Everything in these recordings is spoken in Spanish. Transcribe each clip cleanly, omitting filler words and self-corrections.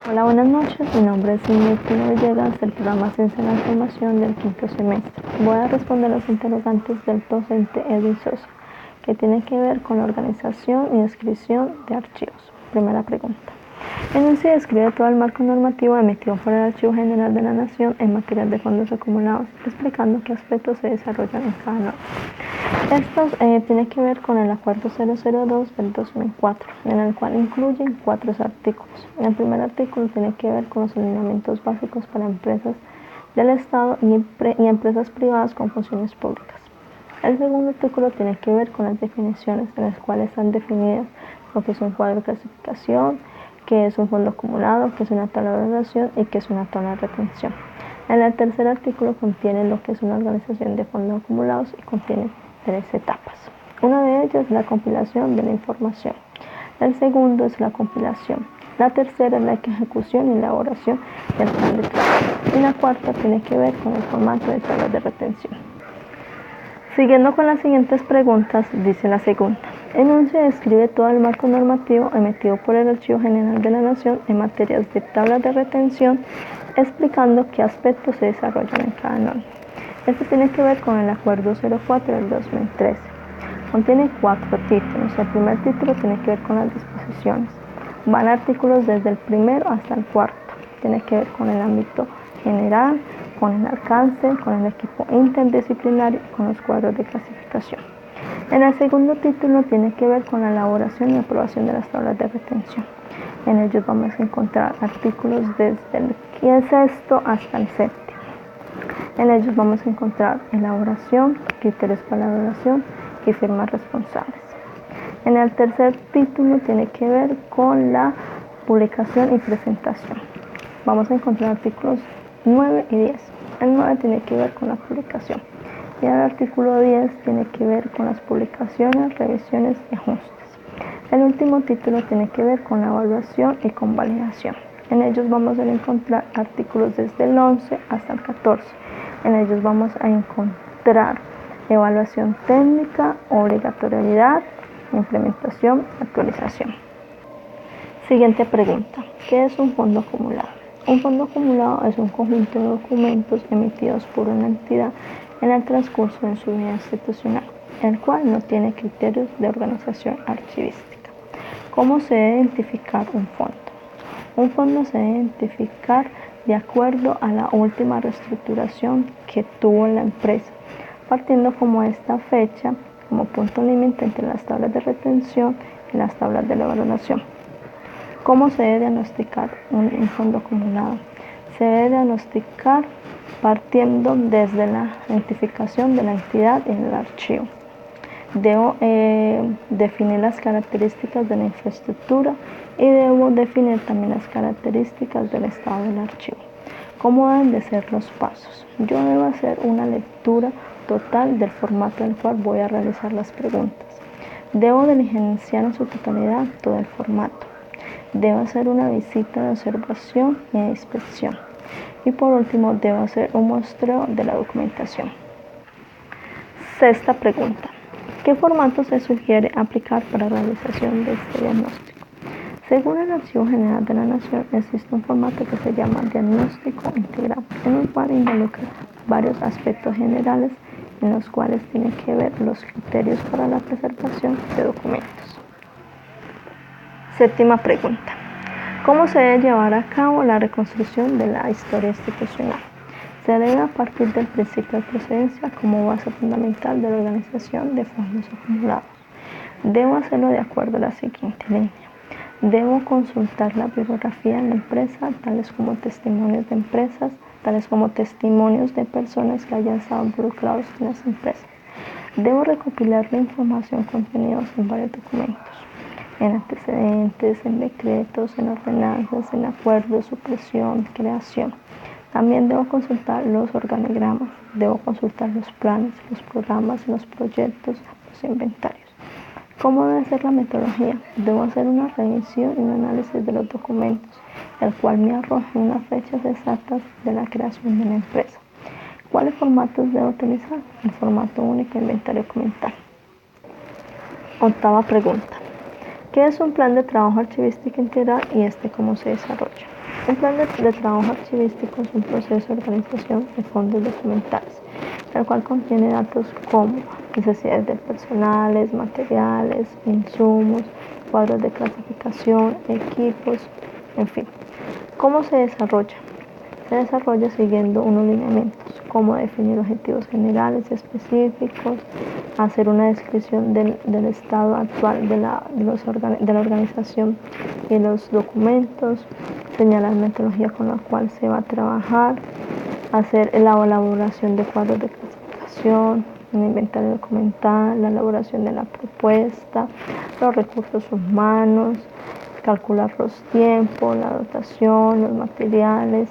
Hola, buenas noches. Mi nombre es Inés Pino Villegas del programa Ciencia en la Información del quinto semestre. Voy a responder los interrogantes del docente Edwin Sosa, que tienen que ver con la organización y descripción de archivos. Primera pregunta. Enuncia y describe todo el marco normativo emitido por el Archivo General de la Nación en materia de fondos acumulados, explicando qué aspectos se desarrollan en cada norma. Estos tienen que ver con el Acuerdo 002 del 2004, en el cual incluyen 4 artículos. El primer artículo tiene que ver con los lineamientos básicos para empresas del Estado y empresas privadas con funciones públicas. El segundo artículo tiene que ver con las definiciones, en las cuales están definidas lo que es un cuadro de clasificación, qué es un fondo acumulado, qué es una tabla de relación y qué es una tabla de retención. En el tercer artículo contiene lo que es una organización de fondos acumulados y contiene 3 etapas. Una de ellas es la compilación de la información. El segundo es la compilación. La tercera es la ejecución y elaboración del plan de trabajo. Y la cuarta tiene que ver con el formato de tablas de retención. Siguiendo con las siguientes preguntas, dice la segunda. Enuncia y describe todo el marco normativo emitido por el Archivo General de la Nación en materias de tablas de retención, explicando qué aspectos se desarrollan en cada norma. Este tiene que ver con el Acuerdo 04 del 2013. Contiene 4 títulos. El primer título tiene que ver con las disposiciones. Van artículos desde el primero hasta el cuarto. Tiene que ver con el ámbito general, con el alcance, con el equipo interdisciplinario y con los cuadros de clasificación. En el segundo título tiene que ver con la elaboración y aprobación de las tablas de retención. En ellos vamos a encontrar artículos desde el sexto hasta el séptimo. En ellos vamos a encontrar elaboración, criterios para la elaboración y firmas responsables. En el tercer título tiene que ver con la publicación y presentación. Vamos a encontrar artículos 9 y 10. El 9 tiene que ver con la publicación y el artículo 10 tiene que ver con las publicaciones, revisiones y ajustes. El último título tiene que ver con la evaluación y convalidación. En ellos vamos a encontrar artículos desde el 11 hasta el 14. En ellos vamos a encontrar evaluación técnica, obligatoriedad, implementación, actualización. Siguiente pregunta. ¿Qué es un fondo acumulado? Un fondo acumulado es un conjunto de documentos emitidos por una entidad en el transcurso de su vida institucional, el cual no tiene criterios de organización archivística. ¿Cómo se debe identificar un fondo? Un fondo se debe identificar de acuerdo a la última reestructuración que tuvo la empresa, partiendo como esta fecha como punto límite entre las tablas de retención y las tablas de evaluación. ¿Cómo se debe diagnosticar un fondo acumulado? Se debe diagnosticar partiendo desde la identificación de la entidad en el archivo. Debo definir las características de la infraestructura y debo definir también las características del estado del archivo. ¿Cómo deben de ser los pasos? Yo debo hacer una lectura total del formato en el cual voy a realizar las preguntas. Debo diligenciar en su totalidad todo el formato. Debo hacer una visita de observación y de inspección. Y por último, debo hacer un muestreo de la documentación. Sexta pregunta. ¿Qué formato se sugiere aplicar para la realización de este diagnóstico? Según el Archivo General de la Nación, existe un formato que se llama diagnóstico integrado, en el cual involucra varios aspectos generales en los cuales tienen que ver los criterios para la preservación de documentos. Séptima pregunta. ¿Cómo se debe llevar a cabo la reconstrucción de la historia institucional? Se debe a partir del principio de procedencia como base fundamental de la organización de fondos acumulados. Debo hacerlo de acuerdo a la siguiente línea. Debo consultar la bibliografía de la empresa, tales como testimonios de empresas, tales como testimonios de personas que hayan estado involucrados en las empresas. Debo recopilar la información contenida en varios documentos, en antecedentes, en decretos, en ordenanzas, en acuerdos, supresión, creación. También debo consultar los organigramas, debo consultar los planes, los programas, los proyectos, los inventarios. ¿Cómo debe ser la metodología? Debo hacer una revisión y un análisis de los documentos, el cual me arroje unas fechas exactas de la creación de la empresa. ¿Cuáles formatos debo utilizar? El formato único inventario documental. Octava pregunta. ¿Qué es un plan de trabajo archivístico integral y cómo se desarrolla? Un plan de trabajo archivístico es un proceso de organización de fondos documentales, el cual contiene datos como necesidades de personales, materiales, insumos, cuadros de clasificación, equipos, en fin. ¿Cómo se desarrolla? Se desarrolla siguiendo unos lineamientos, como definir objetivos generales específicos, hacer una descripción del estado actual de la organización y los documentos, señalar la metodología con la cual se va a trabajar, hacer la elaboración de cuadros de clasificación, un inventario documental, la elaboración de la propuesta, los recursos humanos, calcular los tiempos, la dotación, los materiales,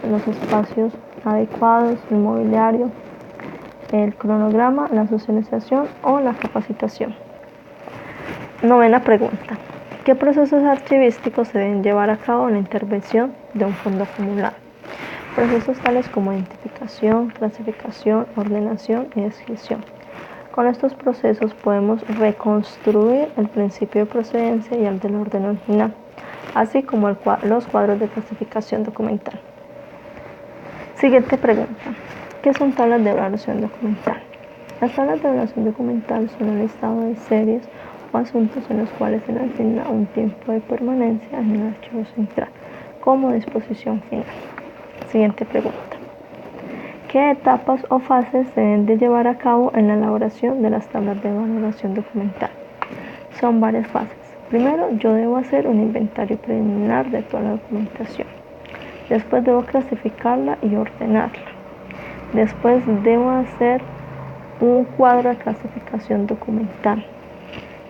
los espacios adecuados, el mobiliario, el cronograma, la socialización o la capacitación. Novena pregunta. ¿Qué procesos archivísticos se deben llevar a cabo en la intervención de un fondo acumulado? Procesos tales como identificación, clasificación, ordenación y descripción. Con estos procesos podemos reconstruir el principio de procedencia y el del orden original, así como los cuadros de clasificación documental. Siguiente pregunta. ¿Qué son tablas de evaluación documental? Las tablas de evaluación documental son un listado de series o asuntos en los cuales se le asigna un tiempo de permanencia en el archivo central como disposición final. Siguiente pregunta. ¿Qué etapas o fases se deben de llevar a cabo en la elaboración de las tablas de evaluación documental? Son varias fases. Primero, yo debo hacer un inventario preliminar de toda la documentación. Después debo clasificarla y ordenarla. Después debo hacer un cuadro de clasificación documental.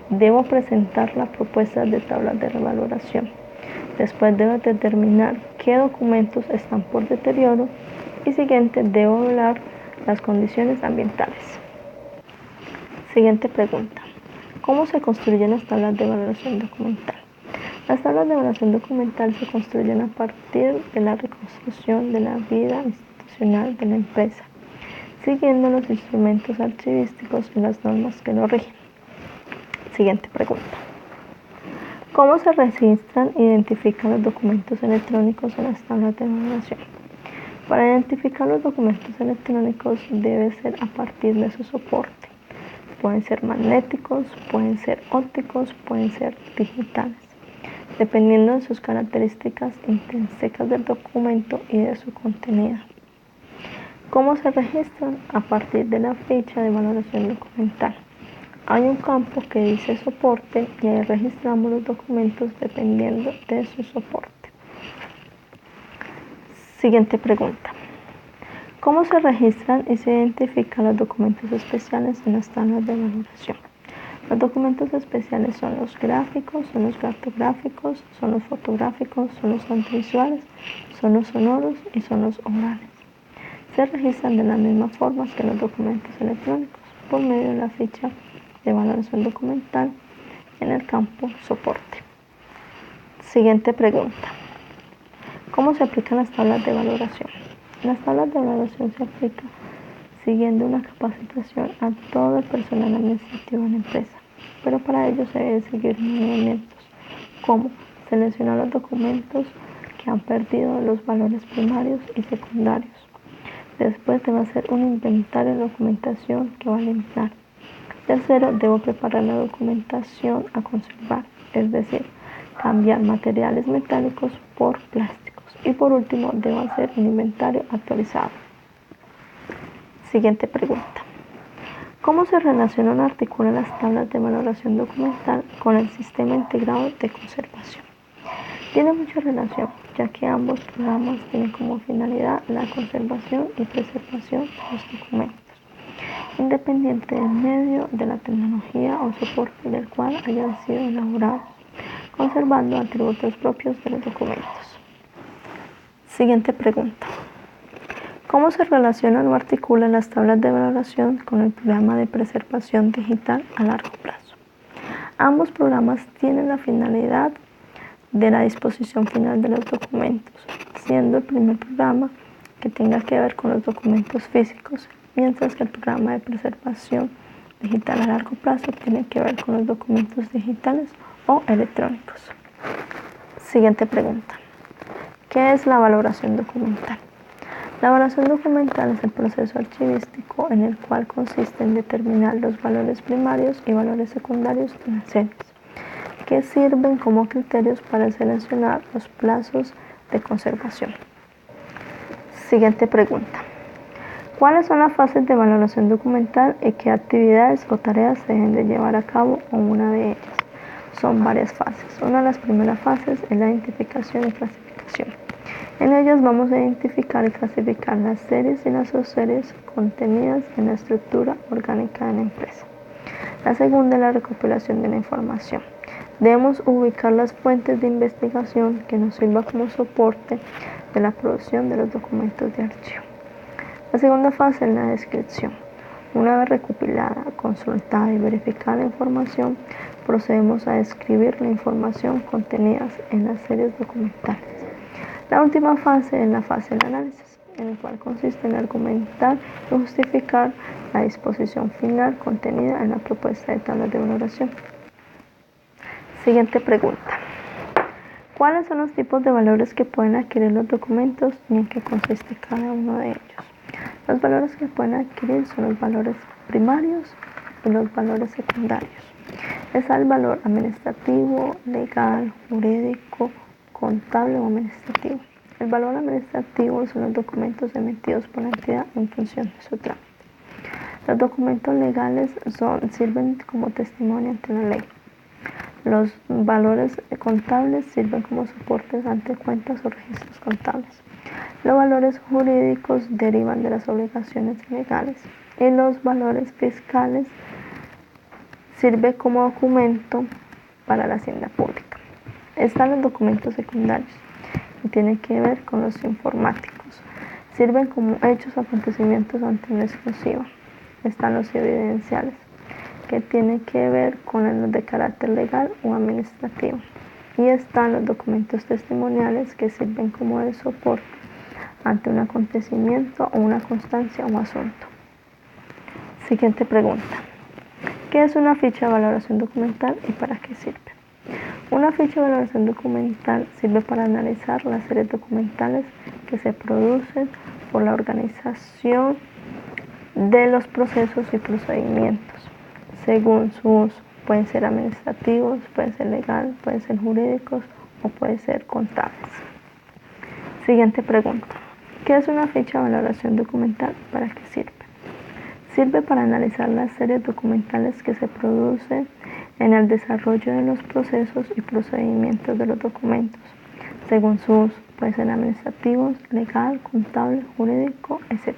Debo presentar la propuesta de tablas de revaloración. Después debo determinar qué documentos están por deterioro y siguiente debo evaluar las condiciones ambientales. Siguiente pregunta. ¿Cómo se construyen las tablas de evaluación documental? Las tablas de evaluación documental se construyen a partir de la reconstrucción de la vida institucional de la empresa, siguiendo los instrumentos archivísticos y las normas que lo rigen. Siguiente pregunta. ¿Cómo se registran e identifican los documentos electrónicos en las tablas de evaluación? Para identificar los documentos electrónicos debe ser a partir de su soporte. Pueden ser magnéticos, pueden ser ópticos, pueden ser digitales, dependiendo de sus características intrínsecas del documento y de su contenido. ¿Cómo se registran? A partir de la ficha de valoración documental. Hay un campo que dice soporte y ahí registramos los documentos dependiendo de su soporte. Siguiente pregunta. ¿Cómo se registran y se identifican los documentos especiales en las tablas de valoración? Los documentos especiales son los gráficos, son los cartográficos, son los fotográficos, son los audiovisuales, son los sonoros y son los orales. Se registran de la misma forma que los documentos electrónicos por medio de la ficha de valoración documental en el campo soporte. Siguiente pregunta. ¿Cómo se aplican las tablas de valoración? Las tablas de evaluación se aplican siguiendo una capacitación a todo el personal administrativo en la empresa, pero para ello se deben seguir lineamientos como seleccionar los documentos que han perdido los valores primarios y secundarios. Después debo hacer un inventario de documentación que va a eliminar. Tercero, debo preparar la documentación a conservar, es decir, cambiar materiales metálicos por plásticos. Y por último, debo hacer un inventario actualizado. Siguiente pregunta. ¿Cómo se relacionan o articulan las tablas de valoración documental con el sistema integrado de conservación? Tiene mucha relación, ya que ambos programas tienen como finalidad la conservación y preservación de los documentos, independiente del medio, de la tecnología o soporte del cual hayan sido elaborados, conservando atributos propios de los documentos. Siguiente pregunta. ¿Cómo se relacionan o articulan las tablas de valoración con el programa de preservación digital a largo plazo? Ambos programas tienen la finalidad de la disposición final de los documentos, siendo el primer programa que tenga que ver con los documentos físicos, mientras que el programa de preservación digital a largo plazo tiene que ver con los documentos digitales o electrónicos. Siguiente pregunta. ¿Qué es la valoración documental? La valoración documental es el proceso archivístico en el cual consiste en determinar los valores primarios y valores secundarios de las series, que sirven como criterios para seleccionar los plazos de conservación. Siguiente pregunta. ¿Cuáles son las fases de valoración documental y qué actividades o tareas se deben de llevar a cabo en una de ellas? Son varias fases. Una de las primeras fases es la identificación y clasificación. En ellas vamos a identificar y clasificar las series y las subseries contenidas en la estructura orgánica de la empresa. La segunda es la recopilación de la información. Debemos ubicar las fuentes de investigación que nos sirvan como soporte de la producción de los documentos de archivo. La segunda fase es la descripción. Una vez recopilada, consultada y verificada la información, procedemos a describir la información contenida en las series documentales. La última fase es la fase del análisis, en el cual consiste en argumentar y justificar la disposición final contenida en la propuesta de tablas de valoración. Siguiente pregunta. ¿Cuáles son los tipos de valores que pueden adquirir los documentos y en qué consiste cada uno de ellos? Los valores que pueden adquirir son los valores primarios y los valores secundarios. Está el valor administrativo, legal, jurídico, contable o administrativo. El valor administrativo son los documentos emitidos por la entidad en función de su trámite. Los documentos legales sirven como testimonio ante la ley. Los valores contables sirven como soportes ante cuentas o registros contables. Los valores jurídicos derivan de las obligaciones legales y los valores fiscales sirven como documento para la hacienda pública. Están los documentos secundarios y tienen que ver con los informáticos. Sirven como hechos o acontecimientos ante una exclusiva. Están los evidenciales, que tienen que ver con los de carácter legal o administrativo. Y están los documentos testimoniales, que sirven como de soporte ante un acontecimiento o una constancia o asunto. Siguiente pregunta. ¿Qué es una ficha de valoración documental y para qué sirve? Una ficha de valoración documental sirve para analizar las series documentales que se producen por la organización de los procesos y procedimientos según su uso. Pueden ser administrativos, pueden ser legales, pueden ser jurídicos o pueden ser contables. Siguiente pregunta. ¿Qué es una ficha de valoración documental y para qué sirve? Sirve para analizar las series documentales que se producen en el desarrollo de los procesos y procedimientos de los documentos, según su uso. Pueden ser administrativos, legal, contable, jurídico, etc.